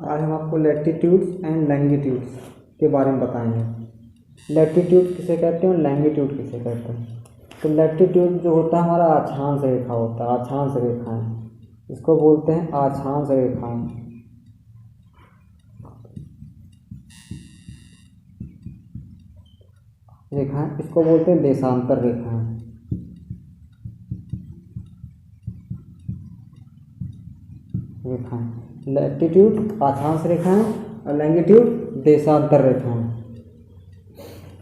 आज हम आपको लैटिट्यूड्स एंड लैंगिट्यूड्स के बारे में बताएंगे। लैटिट्यूड किसे कहते हैं और लैंगिट्यूड किसे कहते हैं। तो लैटिट्यूड जो होता है हमारा अक्षांश रेखा होता है, अक्षांश रेखाएं, इसको बोलते हैं अक्षांश रेखाएं। रेखाएं इसको बोलते हैं देशांतर रेखाएं। रेखाएं लैटिट्यूड अक्षांश रेखाएं और लैंगिट्यूड देशांतर रेखाएं।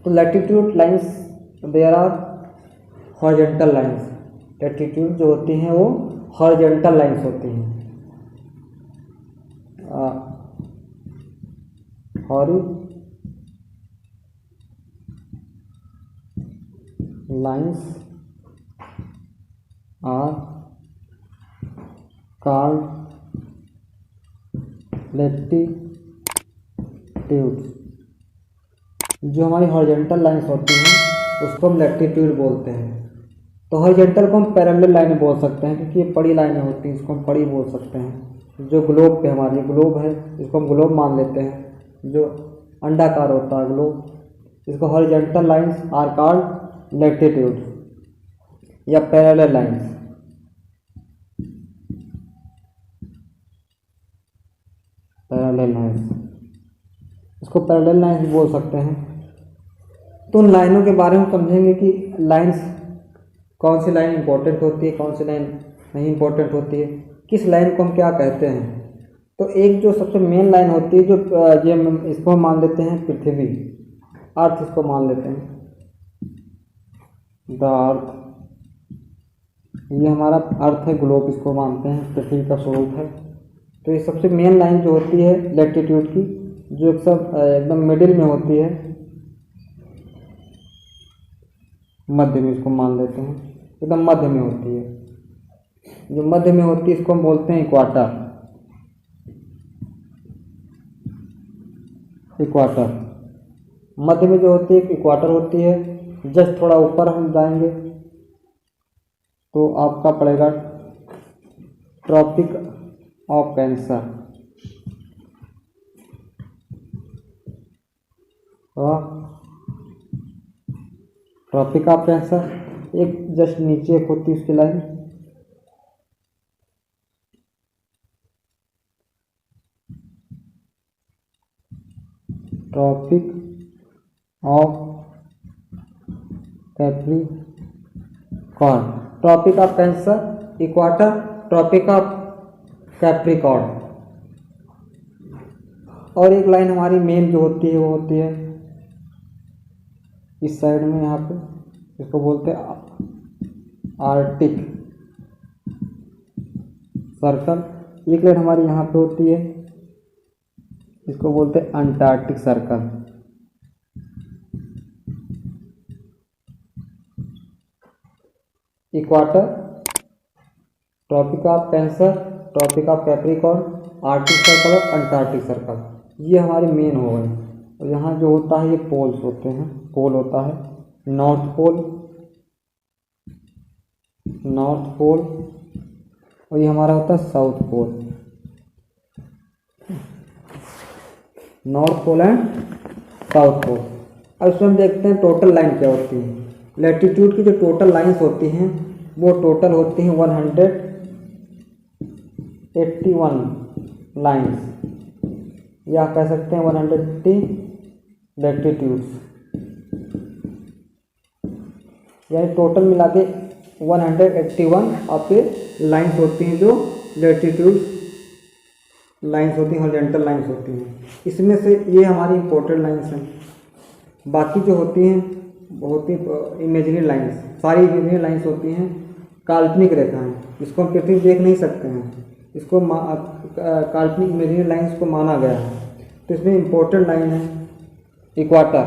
तो latitude lines there are horizontal lines. Latitude जो होती हैं वो हॉरिजॉन्टल लाइंस होती हैं। Lines are called latitude. जो हमारी हॉरिजॉन्टल लाइंस होती हैं उसको हम लैटिट्यूड बोलते हैं। तो हॉरिजॉन्टल को हम पैरेलल लाइन बोल सकते हैं क्योंकि ये पड़ी लाइनें होती हैं, इसको हम पड़ी बोल सकते हैं। जो ग्लोब पे हमारी ग्लोब है इसको हम ग्लोब मान लेते हैं। जो अंडाकार होता है ग्लोब, इसको horizontal lines are called latitude या पैरेलल लाइंस। पैरेलल लाइंस, इसको पैरेलल लाइंस बोल सकते हैं। तो उन लाइनों के बारे में समझेंगे कि लाइंस कौन सी लाइन इंपॉर्टेंट होती है, कौन सी लाइन नहीं इंपॉर्टेंट होती है, किस लाइन को हम क्या कहते हैं। तो एक जो सबसे मेन लाइन होती है जो इसको हम मान लेते हैं पृथ्वी, अर्थ इसको मान लेते हैं द अर्थ। ये हमारा अर्थ है, ग्लोब इसको मानते हैं, पृथ्वी का स्वरूप है। तो ये सबसे मेन लाइन जो होती है लैटिट्यूड की, जो एकदम मिडिल में होती है, मध्य में इसको मान लेते हैं, एकदम मध्य में होती है। जो मध्य में होती है इसको हम बोलते हैं इक्वाटर। इक्वाटर मध्य में जो होती है इक्वाटर होती है। जस्ट थोड़ा ऊपर हम जाएंगे तो आपका पड़ेगा Tropic of Cancer. Tropic of Cancer एक जस्ट नीचे एक होती है उसकी line. Tropic of Capricorn, Tropic of Cancer, equator, Tropic of Capricorn. और एक लाइन हमारी मेन जो होती है वो होती है इस साइड में, यहाँ पे इसको बोलते हैं आर्कटिक सर्कल। एक लाइन हमारी यहाँ पे होती है, इसको बोलते हैं Antarctic circle. Equator, Tropic of Cancer, Tropic of Capricorn, Arctic circle और अंटार्कटिक सर्कल, ये हमारे मेन हो गए। और यहाँ जो होता है ये पोल्स होते हैं। पोल होता है नॉर्थ पोल, नॉर्थ पोल, और ये हमारा होता है south pole. North pole and south pole. अब इसमें हम देखते हैं टोटल लाइन क्या होती है। लैटिट्यूड की जो टोटल लाइंस होती हैं वो टोटल होती हैं 181 लाइंस, या कह सकते हैं 180 लैटिट्यूड्स, यानी टोटल मिला के 181 आपके लाइंस होती हैं जो लैटिट्यूड लाइंस होती हैं, हॉरिजॉन्टल लाइंस होती हैं। इसमें से ये हमारी इंपॉर्टेंट लाइंस हैं। बाकी जो होती हैं बहुत ही इमेजिनरी लाइंस, सारी इमेजिनरी लाइंस होती हैं काल्पनिक रेखाएं, जिसको हम पृथ्वी देख नहीं सकते हैं। इसको काल्पनिक इमेजिनरी लाइंस को माना गया है। तो इसमें इंपॉर्टेंट लाइन है इक्वाटर।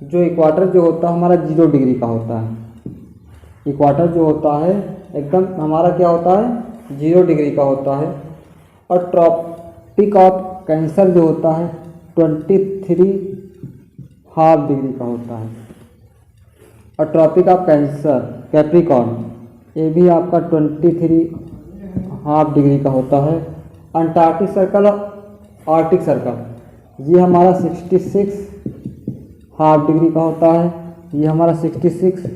जो इक्वाटर जो होता है हमारा 0 डिग्री का होता है। इक्वाटर जो होता है एकदम हमारा क्या होता है 0 डिग्री का होता है। और ट्रॉपिक ऑफ कैंसर जो होता है 23.5 डिग्री का होता है। और ट्रॉपिक ऑफ कैंसर कैप्रिकॉर्न ये भी आपका 23.5 डिग्री का होता है। अंटार्कटिक सर्कल आर्टिक सर्कल ये हमारा 66 हाफ डिग्री का होता है, ये हमारा 66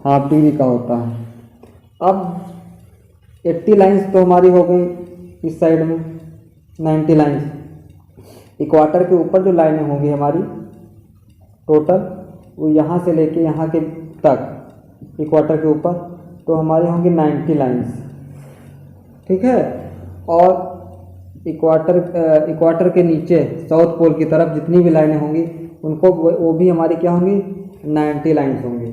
हाफ डिग्री का होता है। अब 80 लाइंस तो हमारी हो गई इस साइड में, 90 लाइंस। इक्वाटर के ऊपर जो लाइनें होंगी हमारी टोटल, वो यहाँ से लेके यहाँ के तक इक्वाटर के ऊपर, तो हमारी होंगी 90 लाइंस, ठीक है। और इक्वाटर के नीचे साउथ पोल की तरफ जितनी भी लाइनें होंगी उनको वो भी हमारी क्या होंगी, 90 लाइंस होंगी।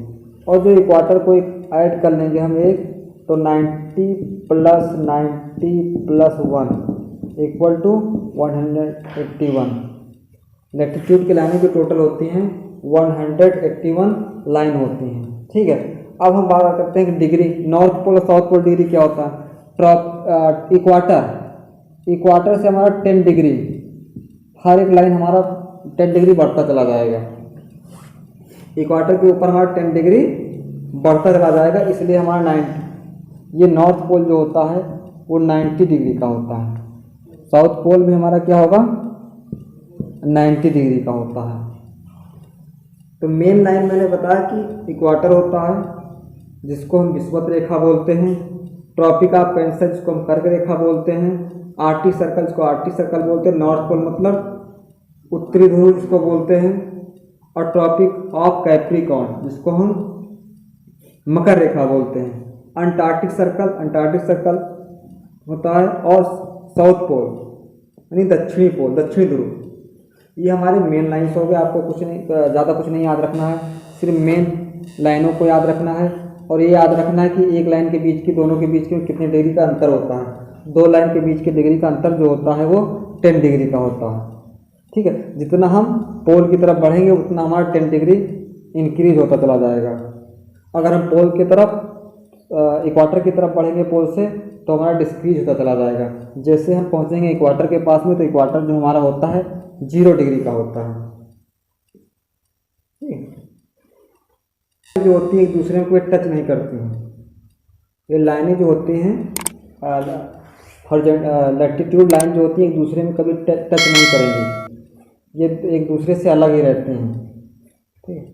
और जो इक्वाटर को एक ऐड कर लेंगे हम एक, तो 90 + 90 + 1 इक्वल टू 181। लैटिट्यूड की लाइनें जो टोटल होती हैं 181 लाइन होती हैं, ठीक है। अब हम बात करते हैं कि डिग्री, नॉर्थ पोल और साउथ पोल डिग्री क्या होता है। इक्वाटर से हमारा 10 डिग्री, हर एक लाइन हमारा 10 डिग्री बढ़ता चला जाएगा। इक्वाटर के ऊपर हमारा 10 डिग्री बढ़ता चला जाएगा, इसलिए हमारा 90, ये नॉर्थ पोल जो होता है वो 90 डिग्री का होता है। साउथ पोल भी हमारा क्या होगा, 90 डिग्री का होता है। तो मेन लाइन मैंने बताया कि इक्वाटर होता है जिसको हम विषुवत रेखा बोलते हैं, ट्रॉपिक ऑफ कैंसर जिसको हम कर्क रेखा बोलते हैं, आर्टिक सर्कल जिसको आर्टिक सर्कल बोलते हैं, नॉर्थ पोल मतलब उत्तरी ध्रुव जिसको बोलते हैं, और ट्रॉपिक ऑफ कैप्रिकॉर्न जिसको हम मकर रेखा बोलते हैं। अंटार्कटिक सर्कल होता है, और साउथ पोल यानी दक्षिणी पोल, दक्षिणी ध्रुव। ये हमारे मेन लाइन्स हो गए। आपको कुछ नहीं, ज़्यादा कुछ नहीं याद रखना है, सिर्फ मेन लाइनों को याद रखना है। और ये याद रखना है कि एक लाइन के बीच की, दोनों के बीच के कितने डिग्री का अंतर होता है। दो लाइन के बीच के डिग्री का अंतर जो होता है वो 10 डिग्री का होता है, ठीक है। जितना हम पोल की तरफ बढ़ेंगे उतना हमारा 10 डिग्री इंक्रीज होता चला जाएगा। अगर हम पोल की तरफ, इक्वाटर की तरफ बढ़ेंगे पोल से, तो हमारा डिक्रीज होता चला जाएगा। जैसे हम पहुंचेंगे इक्वाटर के पास में, तो इक्वाटर जो हमारा होता है 0 डिग्री का होता है। जो होती है एक दूसरे में कोई टच नहीं करती हैं। ये लाइनें जो होती हैं लैटिट्यूड लाइन जो होती है एक दूसरे में कभी टच नहीं करेंगी, ये एक दूसरे से अलग ही रहते हैं, ठीक है।